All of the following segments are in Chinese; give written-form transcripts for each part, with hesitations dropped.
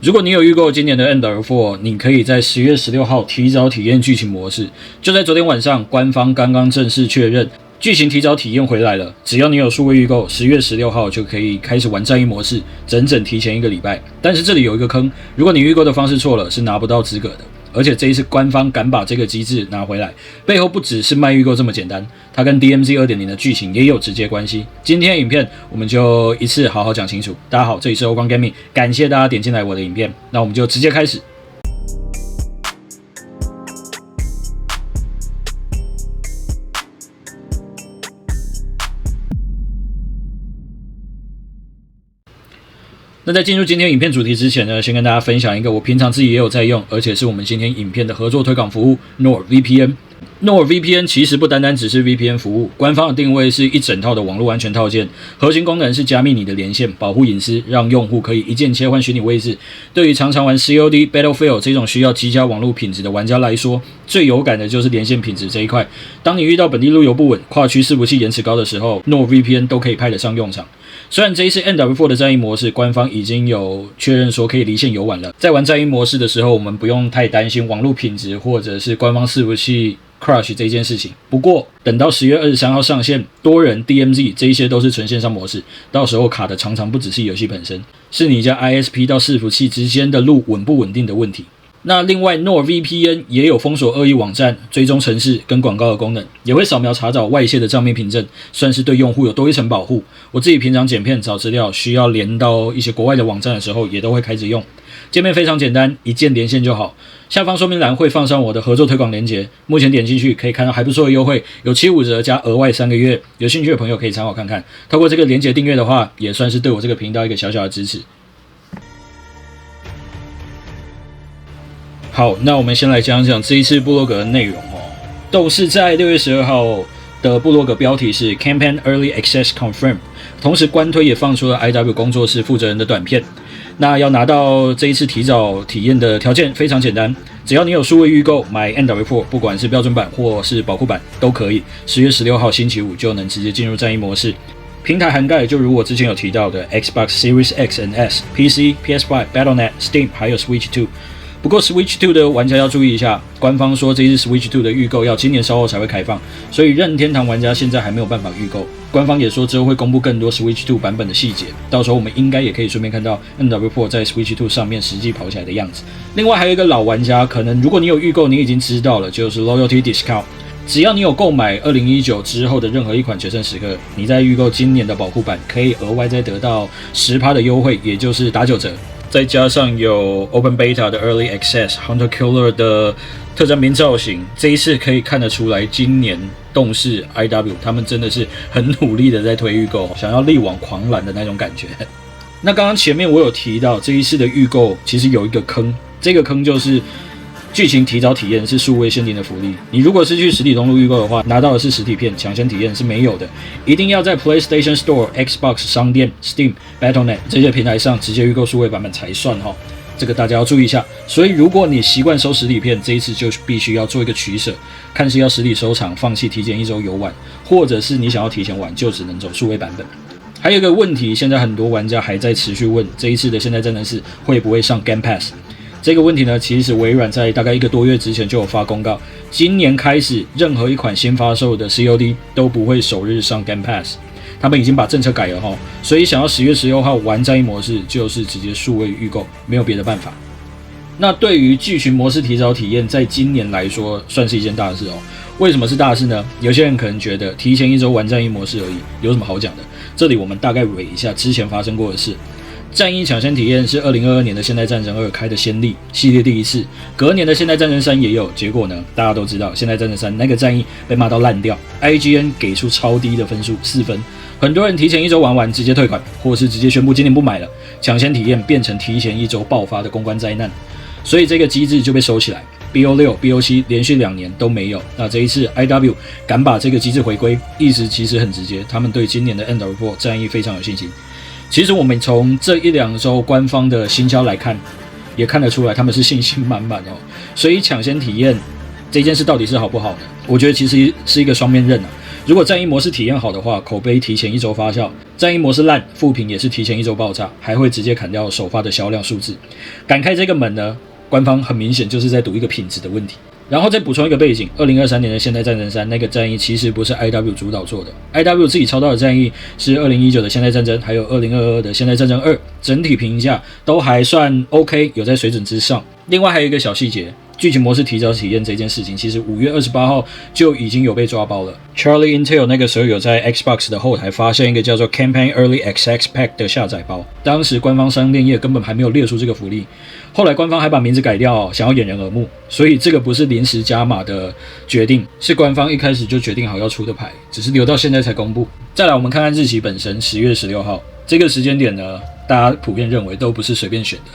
如果你有预购今年的 Endeavor 4，你可以在10月16号提早体验剧情模式。就在昨天晚上，官方刚刚正式确认，剧情提早体验回来了。只要你有数位预购，10月16号就可以开始玩战役模式，整整提前1个礼拜。但是这里有一个坑，如果你预购的方式错了，是拿不到资格的。而且这一次官方敢把这个机制拿回来，背后不只是卖预购这么简单，它跟 DMZ 2.0 的剧情也有直接关系。今天的影片我们就一次好好讲清楚。大家好，这里是欧光 Gaming， 感谢大家点进来我的影片，那我们就直接开始。那在进入今天影片主题之前呢，先跟大家分享一个我平常自己也有在用，而且是我们今天影片的合作推广服务 NordVPN。NordVPN 其实不单单只是 VPN 服务，官方的定位是一整套的网络安全套件，核心功能是加密你的连线，保护隐私，让用户可以一键切换虚拟位置。对于常常玩 COD、Battlefield 这种需要极佳网络品质的玩家来说，最有感的就是连线品质这一块。当你遇到本地路由不稳、跨区伺服器延迟高的时候， NordVPN 都可以派得上用场。虽然这一次 Endeavor 的战役模式官方已经有确认说可以离线游玩了，在玩战役模式的时候，我们不用太担心网络品质或者是官方伺服器 crash 这件事情。不过等到10月23号上线，多人 DMZ 这一些都是纯线上模式，到时候卡的常常不只是游戏本身，是你家 ISP 到伺服器之间的路稳不稳定的问题。那另外 NordVPN 也有封锁恶意网站、追踪程式跟广告的功能，也会扫描查找外泄的账面凭证，算是对用户有多一层保护。我自己平常剪片找资料需要连到一些国外的网站的时候，也都会开始用。界面非常简单，一键连线就好。下方说明栏会放上我的合作推广连结，目前点进去可以看到还不错的优惠，有75折加额外3个月，有兴趣的朋友可以参考看看。透过这个连结订阅的话，也算是对我这个频道一个小小的支持。好，那我们先来讲讲这一次部落格的内容哦。都是在6月12号的部落格标题是 Campaign Early Access Confirmed， 同时官推也放出了 IW 工作室负责人的短片。那要拿到这一次提早体验的条件非常简单，只要你有数位预购买 Endeavor 不管是标准版或是保护版都可以，10月16号星期五就能直接进入战役模式。平台涵盖就如我之前有提到的 Xbox Series X and S、PC、PS5、Battle.net、Steam 还有 Switch 2。不过 Switch 2的玩家要注意一下，官方说这一次 Switch 2的预购要今年稍后才会开放，所以任天堂玩家现在还没有办法预购。官方也说之后会公布更多 Switch 2版本的细节，到时候我们应该也可以顺便看到 Endeavor 在 Switch 2上面实际跑起来的样子。另外还有一个老玩家，可能如果你有预购，你已经知道了，就是 Loyalty Discount。只要你有购买2019之后的任何一款决胜时刻，你在预购今年的保护版，可以额外再得到 10% 的优惠，也就是打9折。再加上有 Open Beta 的 Early Access Hunter Killer 的特战兵造型，这一次可以看得出来，今年动视 IW 他们真的是很努力的在推预购，想要力挽狂澜的那种感觉。那刚刚前面我有提到，这一次的预购其实有一个坑，这个坑就是剧情提早体验是数位限定的福利，你如果是去实体通路预购的话，拿到的是实体片，抢先体验是没有的，一定要在 PlayStation Store、Xbox 商店、Steam、Battle.net 这些平台上直接预购数位版本才算哈，这个大家要注意一下。所以如果你习惯收实体片，这一次就必须要做一个取舍，看是要实体收藏，放弃提前1周游玩，或者是你想要提前玩，就只能走数位版本。还有一个问题，现在很多玩家还在持续问，这一次的现代战争4会不会上 Game Pass？这个问题呢，其实微软在大概1个多月之前就有发公告，今年开始任何一款新发售的 COD 都不会首日上 Game Pass， 他们已经把政策改了齁，所以想要10月16号玩战役模式，就是直接数位预购，没有别的办法。那对于剧情模式提早体验，在今年来说算是一件大事哦。为什么是大事呢？有些人可能觉得提前1周玩战役模式而已，有什么好讲的？这里我们大概蕊一下之前发生过的事。战役抢先体验是2022年的现代战争2开的先例，系列第一次。隔年的现代战争3也有，结果呢，大家都知道现代战争3那个战役被骂到烂掉 ，IGN 给出超低的分数4分，很多人提前1周玩完直接退款，或是直接宣布今年不买了，抢先体验变成提前1周爆发的公关灾难，所以这个机制就被收起来。BO6、BO7 连续2年都没有，那这一次 IW 敢把这个机制回归，意思其实很直接，他们对今年的 Endeavor 战役非常有信心。其实我们从这1-2周官方的行销来看，也看得出来他们是信心满满哦。所以抢先体验这件事到底是好不好呢？我觉得其实是一个双面刃啊。如果战役模式体验好的话，口碑提前1周发酵，战役模式烂，负评也是提前1周爆炸，还会直接砍掉首发的销量数字。敢开这个门呢，官方很明显就是在赌一个品质的问题。然后再补充一个背景，2023年的现代战争3那个战役其实不是 IW 主导做的 ，IW 自己操刀的战役是2019的现代战争，还有2022的现代战争2，整体评价都还算 OK， 有在水准之上。另外还有一个小细节，剧情模式提早体验这件事情，其实5月28号就已经有被抓包了。Charlie Intel 那个时候有在 Xbox 的后台发现一个叫做 Campaign Early XX Pack 的下载包，当时官方商店页根本还没有列出这个福利，后来官方还把名字改掉，想要掩人耳目，所以这个不是临时加码的决定，是官方一开始就决定好要出的牌，只是留到现在才公布。再来我们看看日期本身，10月16号这个时间点呢，大家普遍认为都不是随便选的。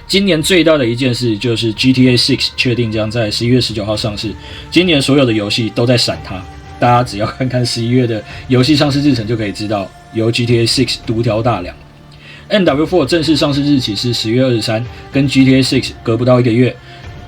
今年最大的一件事就是 GTA 6 确定将在11月19号上市，今年所有的游戏都在闪它，大家只要看看11月的游戏上市日程就可以知道，由 GTA 6 独挑大梁。MW4 正式上市日期是10月23，跟 GTA 6隔不到1个月。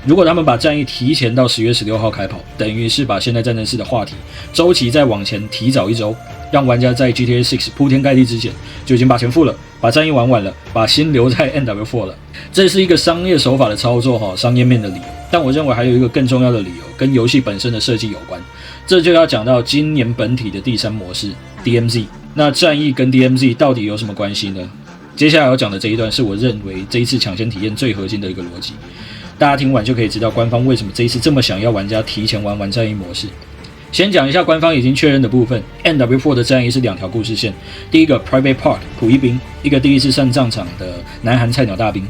如果他们把战役提前到10月16号开跑，等于是把现代战争4的话题周期再往前提早1周，让玩家在 GTA 6铺天盖地之前就已经把钱付了，把战役玩完了，把心留在 MW4 了。这是一个商业手法的操作，商业面的理由。但我认为还有一个更重要的理由，跟游戏本身的设计有关。这就要讲到今年本体的第3模式 DMZ。那战役跟 DMZ 到底有什么关系呢？接下来要讲的这一段是我认为这一次抢先体验最核心的一个逻辑。大家听完就可以知道官方为什么这一次这么想要玩家提前玩完战役模式。先讲一下官方已经确认的部分 ，MW4 的战役是2条故事线，第一个 Private Park 普一兵，一个第一次上战场的南韩菜鸟大兵，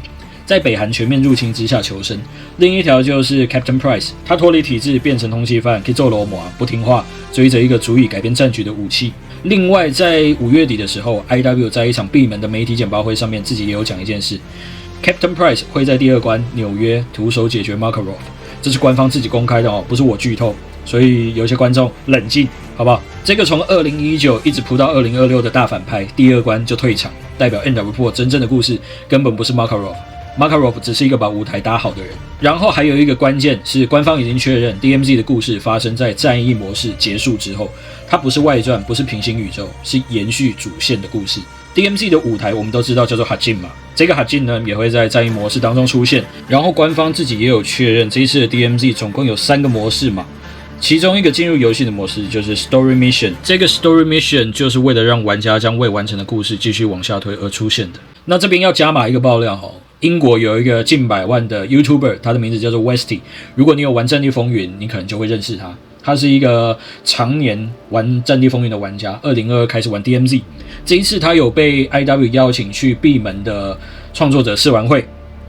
在北韩全面入侵之下求生；另一条就是 Captain Price， 他脱离体制变成通缉犯，可以揍罗摩，不听话，追着一个足以改变战局的武器。另外，在5月底的时候 ，IW 在一场闭门的媒体简报会上面自己也有讲一件事 ，Captain Price 会在第2关纽约徒手解决 Makarov， 这是官方自己公开的不是我剧透。所以有些观众冷静，好不好？这个从2019一直扑到2026的大反派，第2关就退场，代表 MW4 真正的故事根本不是 Makarov 只是一个把舞台搭好的人。然后还有一个关键是，官方已经确认 DMZ 的故事发生在战役模式结束之后，它不是外传，不是平行宇宙，是延续主线的故事。DMZ 的舞台我们都知道叫做 Hajin 嘛，这个 Hajin 呢也会在战役模式当中出现。然后官方自己也有确认，这一次的 DMZ 总共有3个模式嘛。其中一个进入游戏的模式就是 Story Mission， 这个 Story Mission 就是为了让玩家将未完成的故事继续往下推而出现的。那这边要加码一个爆料英国有一个近100万的 YouTuber， 他的名字叫做 Westy， 如果你有玩战地风云，你可能就会认识他。他是一个常年玩战地风云的玩家，2022开始玩 DMZ， 这一次他有被 IW 邀请去闭门的创作者试玩会，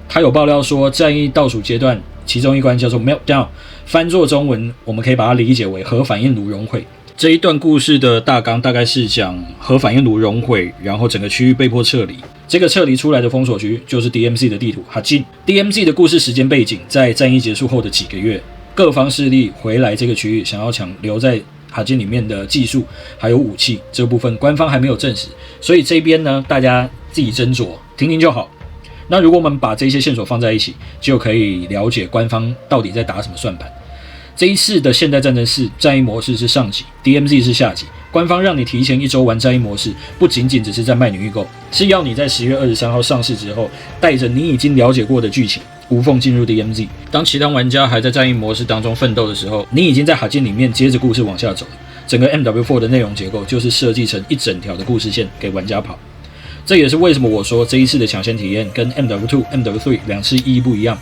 他有爆料说战役倒数阶段其中一关叫做 Meltdown， 翻作中文我们可以把它理解为核反应炉熔毁。这一段故事的大纲大概是讲核反应炉熔毁，然后整个区域被迫撤离。这个撤离出来的封锁区就是 DMZ 的地图 Hajin。DMZ 的故事时间背景在战役结束后的几个月，各方势力回来这个区域，想要抢留在 Hajin 里面的技术还有武器，这部分官方还没有证实，所以这边呢大家自己斟酌听听就好。那如果我们把这些线索放在一起，就可以了解官方到底在打什么算盘。这一次的现代战争4战役模式是上集 ，DMZ 是下集。官方让你提前1周玩战役模式，不仅仅只是在卖你预购，是要你在10月23号上市之后，带着你已经了解过的剧情，无缝进入 DMZ。当其他玩家还在战役模式当中奋斗的时候，你已经在Hajin里面接着故事往下走了。整个 MW4 的内容结构就是设计成一整条的故事线给玩家跑。这也是为什么我说这一次的抢先体验跟 MW2、MW3 2次意义不一样。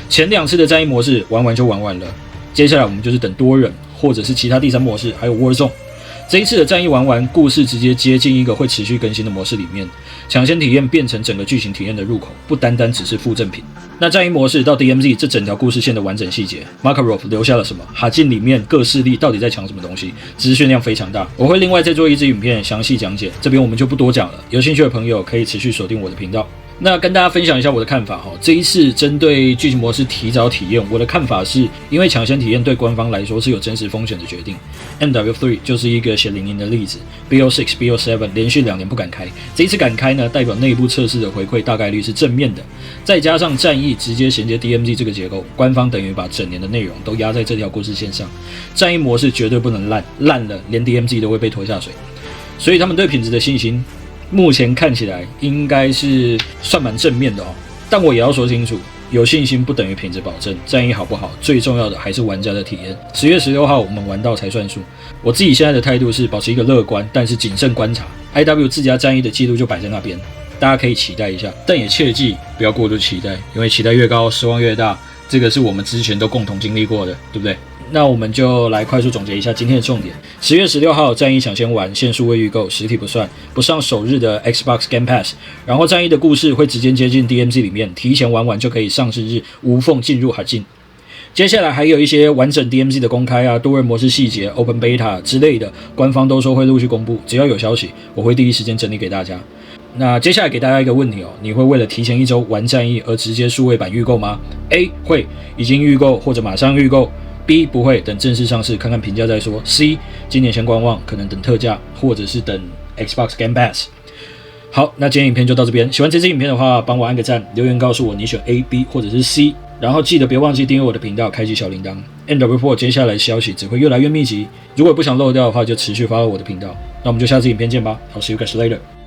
前2次的战役模式玩完就玩完了，接下来我们就是等多人或者是其他第3模式，还有 Warzone。这一次的战役玩完，故事直接接进一个会持续更新的模式里面，抢先体验变成整个剧情体验的入口，不单单只是附赠品。那战役模式到 DMZ 这整条故事线的完整细节 ，Makarov 留下了什么？Hajin 里面各势力到底在抢什么东西？资讯量非常大，我会另外再做一支影片详细讲解，这边我们就不多讲了。有兴趣的朋友可以持续锁定我的频道。那跟大家分享一下我的看法这一次针对剧情模式提早体验，我的看法是因为抢先体验对官方来说是有真实风险的决定。MW3 就是一个血淋淋的例子 ，BO6、BO7 连续2年不敢开，这一次敢开呢，代表内部测试的回馈大概率是正面的，再加上战役直接衔接 DMZ 这个结构，官方等于把整年的内容都压在这条故事线上，战役模式绝对不能烂了连 DMZ 都会被拖下水，所以他们对品质的信心目前看起来应该是算蛮正面的哦。但我也要说清楚，有信心不等于品质保证，战役好不好，最重要的还是玩家的体验。10月16号我们玩到才算数。我自己现在的态度是保持一个乐观，但是谨慎观察。IW 自家战役的记录就摆在那边，大家可以期待一下，但也切记不要过度期待，因为期待越高，失望越大。这个是我们之前都共同经历过的，对不对？那我们就来快速总结一下今天的重点。10月16号战役抢先玩，限数位预购，实体不算，不上首日的 Xbox Game Pass。然后战役的故事会直接接进 DMZ 里面，提前玩完就可以上市日无缝进入海境。接下来还有一些完整 DMZ 的公开啊、多人模式细节、Open Beta 之类的，官方都说会陆续公布，只要有消息，我会第一时间整理给大家。那接下来给大家一个问题哦，你会为了提前1周玩战役而直接数位版预购吗？ A 会，已经预购或者马上预购。B 不会，等正式上市看看评价再说。C 今年先观望，可能等特价，或者是等 Xbox Game Pass。好，那今天影片就到这边。喜欢这支影片的话，帮我按个赞，留言告诉我你选 A、B 或者是 C。然后记得别忘记订阅我的频道，开启小铃铛。End of Report 接下来消息只会越来越密集，如果不想漏掉的话，就持续follow我的频道。那我们就下次影片见吧。I'll see you guys later.